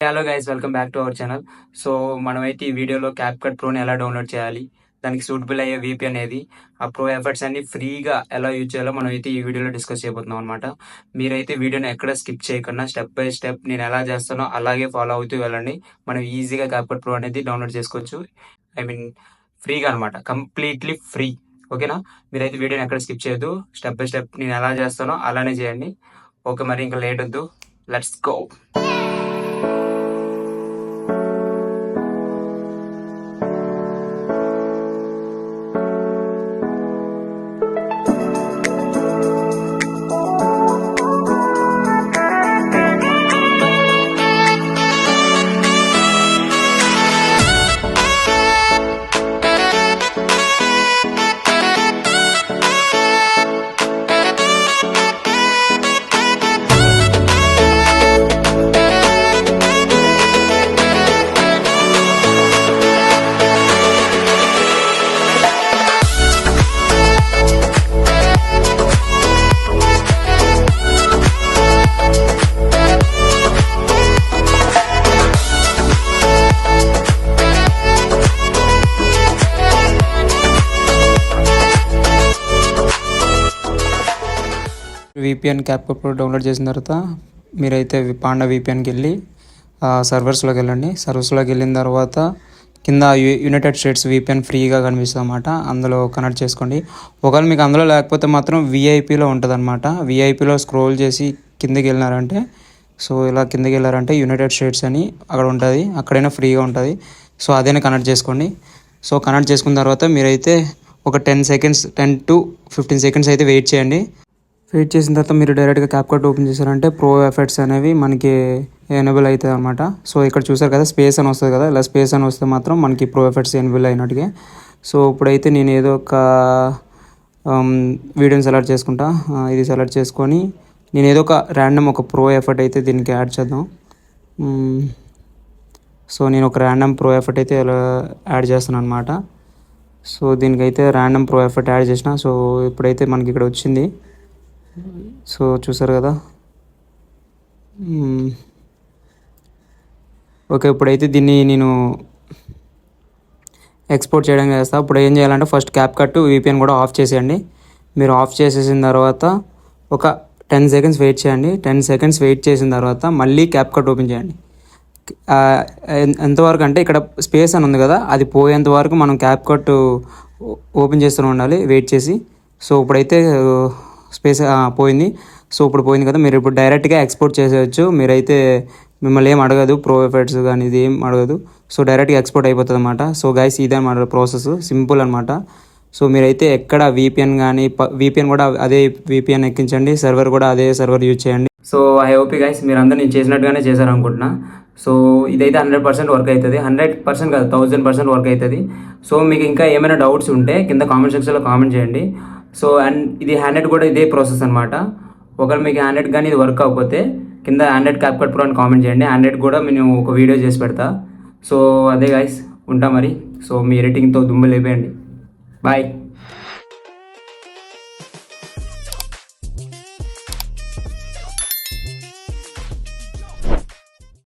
Hello guys, welcome back to our channel. So మనమైతే ఈ వీడియోలో CapCut ప్రోని ఎలా డౌన్లోడ్ చేయాలి, దానికి సూటబుల్ అయ్యే VPN అనేది, ఆ ప్రో ఎఫర్ట్స్ అన్ని ఫ్రీగా ఎలా యూజ్ చేయాలో మనం అయితే ఈ వీడియోలో డిస్కస్ చేయబోతున్నాం అనమాట. మీరైతే వీడియోని ఎక్కడ స్కిప్ చేయకుండా స్టెప్ బై స్టెప్ నేను ఎలా చేస్తానో అలాగే ఫాలో అవుతూ వెళ్ళండి. మనం ఈజీగా CapCut ప్రో అనేది డౌన్లోడ్ చేసుకోవచ్చు. ఫ్రీగా అనమాట, కంప్లీట్లీ ఫ్రీ. ఓకేనా? మీరైతే వీడియోని ఎక్కడ స్కిప్ చేయొద్దు, స్టెప్ బై స్టెప్ నేను ఎలా చేస్తానో అలానే చేయండి. ఓకే, మరి ఇంకా లేట్ వద్దు, let's go. VPN CapCut pro download చేసిన తర్వాత మీరైతే పాండా VPNకి వెళ్ళి సర్వర్స్లోకి వెళ్ళండి. సర్వర్స్లోకి వెళ్ళిన తర్వాత కింద యునైటెడ్ స్టేట్స్ VPN ఫ్రీగా కనిపిస్తుంది అన్నమాట. అందులో కనెక్ట్ చేసుకోండి. ఒకవేళ మీకు అందులో లేకపోతే మాత్రం VIPలో ఉంటుంది అనమాట. VIPలో స్క్రోల్ చేసి కిందకి వెళ్ళినారంటే, సో ఇలా కిందకి వెళ్ళారంటే యునైటెడ్ స్టేట్స్ అని అక్కడ ఉంటుంది, అక్కడైనా ఫ్రీగా ఉంటుంది. సో అదైనా కనెక్ట్ చేసుకోండి. సో కనెక్ట్ చేసుకున్న తర్వాత మీరైతే ఒక 10 to 15 seconds అయితే వెయిట్ చేయండి. వెయిట్ చేసిన తర్వాత మీరు డైరెక్ట్గా CapCut ఓపెన్ చేశారంటే ప్రో ఎఫెక్ట్స్ అనేవి మనకి ఎనేబుల్ అవుతాయి అనమాట. సో ఇక్కడ చూసారు కదా, స్పేస్ అని వస్తుంది కదా, ఇలా స్పేస్ అని వస్తే మాత్రం మనకి ప్రో ఎఫెక్ట్స్ ఎనేబుల్ అయినట్టుగా. సో ఇప్పుడైతే నేను ఏదో ఒక వీడియోని సెలెక్ట్ చేసుకుంటా. ఇది సెలెక్ట్ చేసుకొని నేను ఏదో ఒక ర్యాండమ్ ఒక ప్రో ఎఫెక్ట్ అయితే దీనికి యాడ్ చేద్దాం. సో నేను ఒక ర్యాండమ్ ప్రో ఎఫెక్ట్ అయితే యాడ్ చేస్తాను అనమాట. సో దీనికైతే ర్యాండమ్ ప్రో ఎఫెక్ట్ యాడ్ చేసిన. సో ఇప్పుడైతే మనకి ఇక్కడ వచ్చింది. సో చూసారు కదా. ఓకే, ఇప్పుడైతే దీన్ని నేను ఎక్స్పోర్ట్ చేయడం చేస్తాను. ఇప్పుడు ఏం చేయాలంటే ఫస్ట్ CapCut VPN కూడా ఆఫ్ చేసేయండి. మీరు ఆఫ్ చేసేసిన తర్వాత ఒక 10 seconds వెయిట్ చేయండి. 10 seconds వెయిట్ చేసిన తర్వాత మళ్ళీ CapCut ఓపెన్ చేయండి. ఎంతవరకు అంటే ఇక్కడ స్పేస్ అని ఉంది కదా, అది పోయేంత వరకు మనం CapCut ఓపెన్ చేస్తూనే ఉండాలి వెయిట్ చేసి. సో ఇప్పుడైతే స్పేస్ పోయింది. సో ఇప్పుడు పోయింది కదా, మీరు ఇప్పుడు డైరెక్ట్గా ఎక్స్పోర్ట్ చేసేయచ్చు. మీరైతే మిమ్మల్ని ఏం అడగదు, ప్రో ఎఫెక్ట్స్ కానీ ఇది ఏం అడగదు. సో డైరెక్ట్గా ఎక్స్పోర్ట్ అయిపోతుంది అనమాట. సో గైస్ ఇదే అనమాట ప్రాసెస్, సింపుల్ అనమాట. సో మీరైతే ఎక్కడ VPN కానీ VPN కూడా అదే VPN ఎక్కించండి, సర్వర్ కూడా అదే సర్వర్ యూజ్ చేయండి. సో ఐ హోప్ గైస్ మీరు అందరూ నేను చేసినట్టుగానే చేశారనుకుంటున్నా. సో ఇదైతే 100% వర్క్ అవుతుంది. 100% కాదు, 1000% వర్క్ అవుతుంది. సో మీకు ఇంకా ఏమైనా డౌట్స్ ఉంటే కింద కామెంట్ సెక్షన్లో కామెంట్ చేయండి. సో అండ్ ఇది హ్యాండెడ్ కూడా ఇదే ప్రాసెస్ అనమాట. ఒకవేళ మీకు హ్యాండెడ్ కానీ ఇది వర్క్ అవ్వకపోతే కింద హ్యాండెడ్ CapCut ప్రో అని కామెంట్ చేయండి. హ్యాండెడ్ కూడా నేను ఒక వీడియో చేసి పెడతా. సో అదే గైస్, ఉంటా మరి. సో మీ ఎడిటింగ్తో దుమ్ము లేపేయండి. బాయ్.